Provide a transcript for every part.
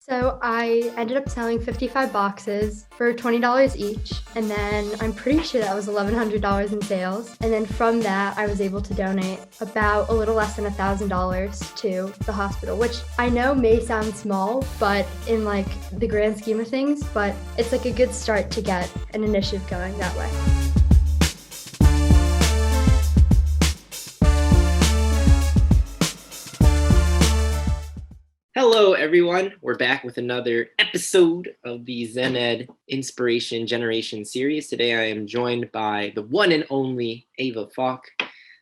So I ended up selling 55 boxes for $20 each, and then I'm pretty sure that was $1,100 in sales. And then from that, I was able to donate about a little less than $1,000 to the hospital, which I know may sound small, but in like the grand scheme of things, but it's like a good start to get an initiative going that way. Hello, everyone. We're back with another episode of the ElevatEd Inspiration Generation series. Today, I am joined by the one and only Ava Falk.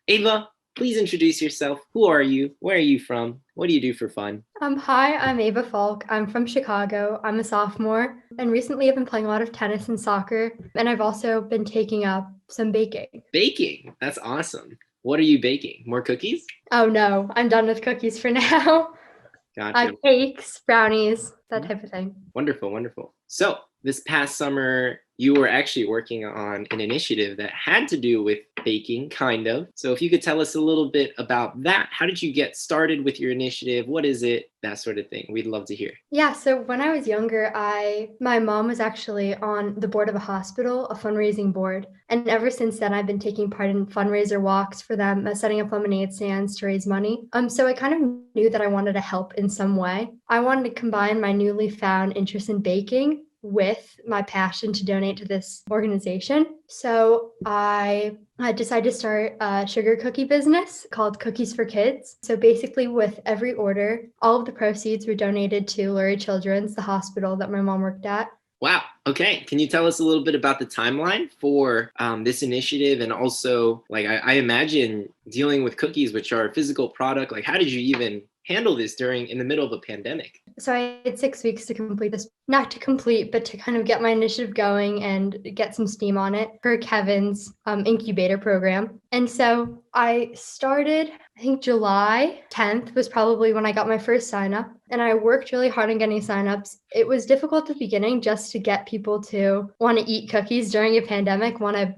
Ava, please introduce yourself. Who are you? Where are you from? What do you do for fun? Hi, I'm Ava Falk. I'm from Chicago. I'm a sophomore, and recently I've been playing a lot of tennis and soccer, and I've also been taking up some baking. Baking. That's awesome. What are you baking? More cookies? Oh no, I'm done with cookies for now. Gotcha. Cakes, brownies, that type of thing. Wonderful, wonderful. So this past summer, you were actually working on an initiative that had to do with baking, kind of. So if you could tell us a little bit about that. How did you get started with your initiative? What is it? That sort of thing. We'd love to hear. Yeah, so when I was younger, my mom was actually on the board of a hospital, a fundraising board. And ever since then, I've been taking part in fundraiser walks for them, setting up lemonade stands to raise money. So I kind of knew that I wanted to help in some way. I wanted to combine my newly found interest in baking with my passion to donate to this organization. So I decided to start a sugar cookie business called CookiesforKids. So basically with every order, all of the proceeds were donated to Lurie Children's, the hospital that my mom worked at. Wow. Okay. Can you tell us a little bit about the timeline for this initiative? And also, like, I imagine dealing with cookies, which are a physical product, like, how did you even handle this in the middle of a pandemic? So I had 6 weeks to complete this, not to complete, but to kind of get my initiative going and get some steam on it for Kevin's incubator program. And so I started, I think July 10th was probably when I got my first sign up. And I worked really hard on getting signups. It was difficult at the beginning just to get people to want to eat cookies during a pandemic, want to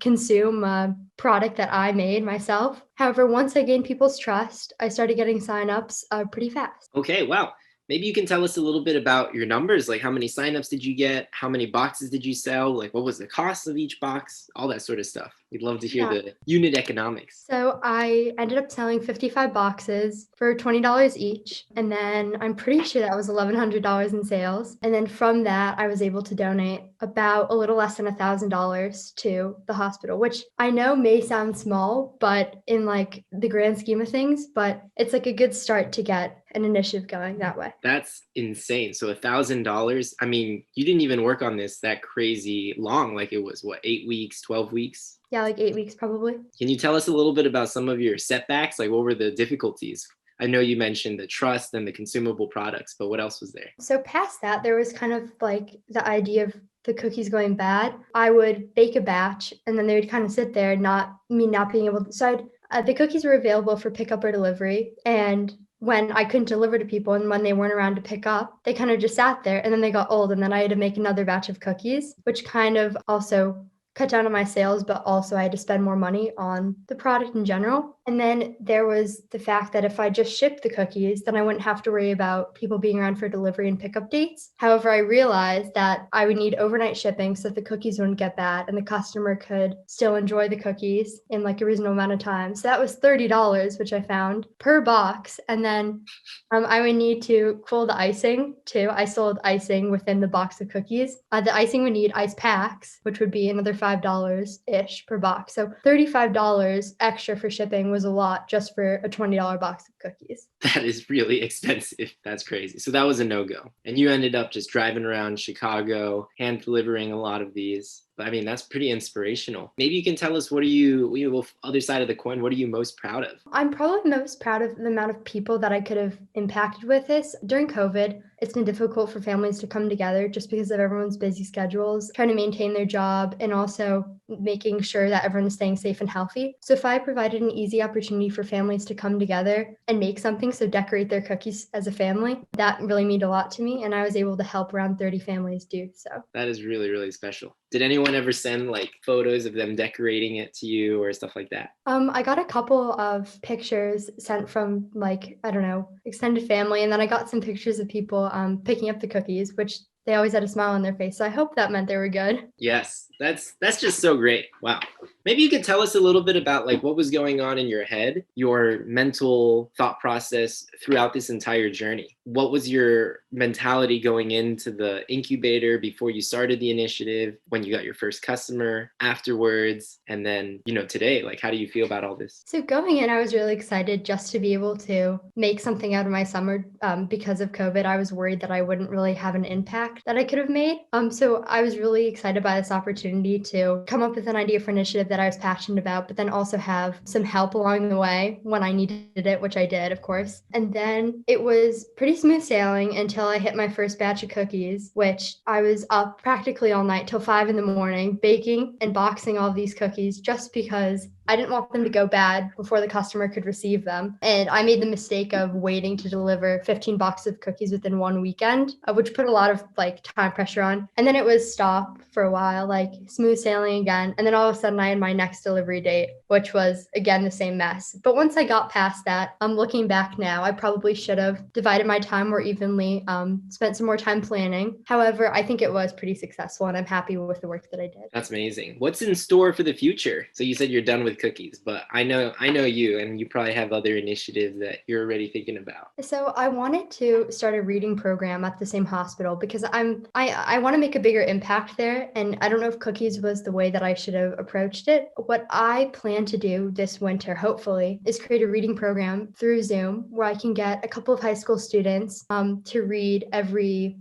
consume a product that I made myself. However, once I gained people's trust, I started getting signups pretty fast. Okay, wow. Maybe you can tell us a little bit about your numbers, like how many signups did you get? How many boxes did you sell? Like what was the cost of each box? All that sort of stuff. We'd love to hear the unit economics. So I ended up selling 55 boxes for $20 each. And then I'm pretty sure that was $1,100 in sales. And then from that, I was able to donate about a little less than $1,000 to the hospital, which I know may sound small, but in like the grand scheme of things, but it's like a good start to get an initiative going that way. That's insane. So $1,000. I mean, you didn't even work on this that crazy long. Like it was what, 8 weeks, 12 weeks? Yeah, like 8 weeks probably. Can you tell us a little bit about some of your setbacks? Like what were the difficulties? I know you mentioned the trust and the consumable products, but what else was there? So past that, there was kind of like the idea of the cookies going bad. I would bake a batch and then they would kind of sit there, not being able to. So the cookies were available for pickup or delivery. And when I couldn't deliver to people and when they weren't around to pick up, they kind of just sat there and then they got old. And then I had to make another batch of cookies, which kind of also cut down on my sales, but also I had to spend more money on the product in general. And then there was the fact that if I just shipped the cookies, then I wouldn't have to worry about people being around for delivery and pickup dates. However, I realized that I would need overnight shipping so that the cookies wouldn't get bad and the customer could still enjoy the cookies in like a reasonable amount of time. So that was $30, which I found per box. And then I would need to cool the icing too. I sold icing within the box of cookies. The icing would need ice packs, which would be another $5-ish per box. So $35 extra for shipping was a lot just for a $20 box of cookies. That is really expensive. That's crazy. So that was a no-go. And you ended up just driving around Chicago, hand delivering a lot of these. But I mean, that's pretty inspirational. Maybe you can tell us other side of the coin, what are you most proud of? I'm probably most proud of the amount of people that I could have impacted with this. During COVID, it's been difficult for families to come together just because of everyone's busy schedules, trying to maintain their job and also making sure that everyone is staying safe and healthy. So if I provided an easy opportunity for families to come together and make something, so decorate their cookies as a family, that really meant a lot to me. And I was able to help around 30 families do so. That is really, really special. Did anyone ever send like photos of them decorating it to you or stuff like that? I got a couple of pictures sent from like, I don't know, extended family, and then I got some pictures of people picking up the cookies, which they always had a smile on their face. So I hope that meant they were good. Yes, that's just so great. Wow. Maybe you could tell us a little bit about like what was going on in your head, your mental thought process throughout this entire journey. What was your mentality going into the incubator before you started the initiative, when you got your first customer, afterwards, and then, today, like how do you feel about all this? So going in, I was really excited just to be able to make something out of my summer. Because of COVID, I was worried that I wouldn't really have an impact that I could have made. So I was really excited by this opportunity to come up with an idea for an initiative that I was passionate about, but then also have some help along the way when I needed it, which I did, of course. And then it was pretty smooth sailing until I hit my first batch of cookies, which I was up practically all night till 5 a.m. baking and boxing all these cookies just because I didn't want them to go bad before the customer could receive them. And I made the mistake of waiting to deliver 15 boxes of cookies within one weekend, which put a lot of like time pressure on. And then it was stop for a while, like smooth sailing again. And then all of a sudden I had my next delivery date, which was again the same mess. But once I got past that, I'm looking back now, I probably should have divided my time more evenly, spent some more time planning. However, I think it was pretty successful and I'm happy with the work that I did. That's amazing. What's in store for the future? So you said you're done with cookies, but I know you, and you probably have other initiatives that you're already thinking about. So I wanted to start a reading program at the same hospital because I want to make a bigger impact there, and I don't know if cookies was the way that I should have approached it. What I plan to do this winter, hopefully, is create a reading program through Zoom where I can get a couple of high school students to read every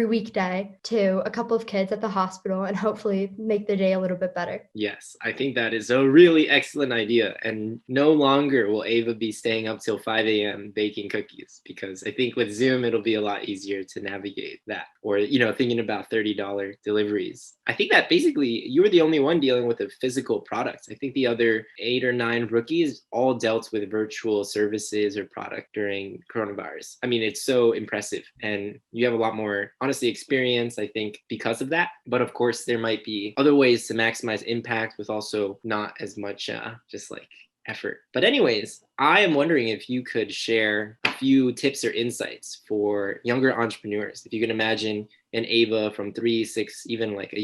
weekday to a couple of kids at the hospital and hopefully make their day a little bit better. Yes, I think that is a really excellent idea. And no longer will Ava be staying up till 5 a.m. baking cookies, because I think with Zoom, it'll be a lot easier to navigate that. Or, thinking about $30 deliveries. I think that basically you were the only one dealing with a physical product. I think the other 8 or 9 rookies all dealt with virtual services or product during coronavirus. I mean, it's so impressive. And you have a lot more, honestly, experience, I think, because of that. But of course, there might be other ways to maximize impact with also not as much just like effort. But anyways, I am wondering if you could share a few tips or insights for younger entrepreneurs. If you can imagine an Ava from 3, 6, even like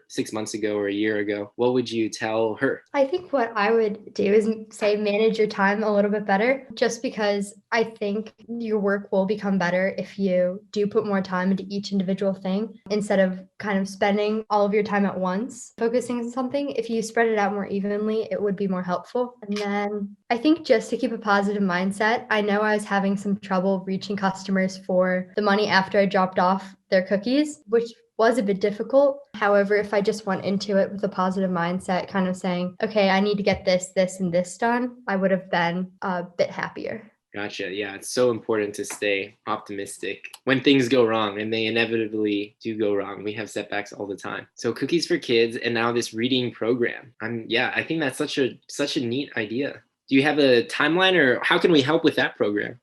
6 months ago or a year ago, what would you tell her? I think what I would do is say manage your time a little bit better, just because I think your work will become better if you do put more time into each individual thing instead of kind of spending all of your time at once focusing on something. If you spread it out more evenly, it would be more helpful. And then I think just to keep a positive mindset, I know I was having some trouble reaching customers for the money after I dropped off their cookies, which was a bit difficult. However, if I just went into it with a positive mindset, kind of saying, okay, I need to get this, this, and this done, I would have been a bit happier. Gotcha. Yeah, it's so important to stay optimistic when things go wrong, and they inevitably do go wrong. We have setbacks all the time. So Cookies for Kids and now this reading program. I think that's such a neat idea. Do you have a timeline, or how can we help with that program?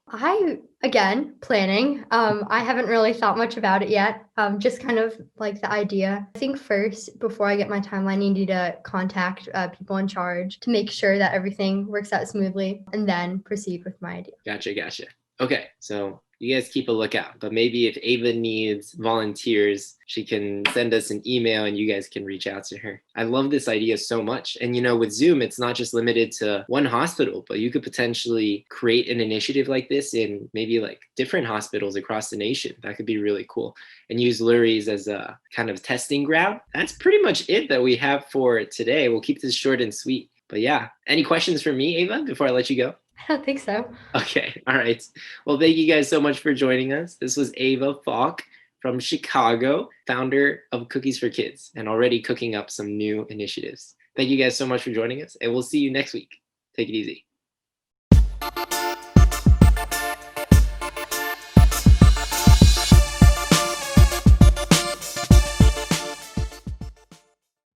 Again, planning. I haven't really thought much about it yet. Just kind of like the idea. I think first, before I get my timeline, I need to contact people in charge to make sure that everything works out smoothly and then proceed with my idea. Gotcha. Okay, so you guys keep a lookout, but maybe if Ava needs volunteers, she can send us an email and you guys can reach out to her. I love this idea so much. And with Zoom, it's not just limited to one hospital, but you could potentially create an initiative like this in maybe like different hospitals across the nation. That could be really cool. And use Lurie's as a kind of testing ground. That's pretty much it that we have for today. We'll keep this short and sweet. But yeah, any questions for me, Ava, before I let you go? I don't think so. Okay. All right. Well, thank you guys so much for joining us. This was Ava Falk from Chicago, founder of Cookies for Kids, and already cooking up some new initiatives. Thank you guys so much for joining us, and we'll see you next week. Take it easy.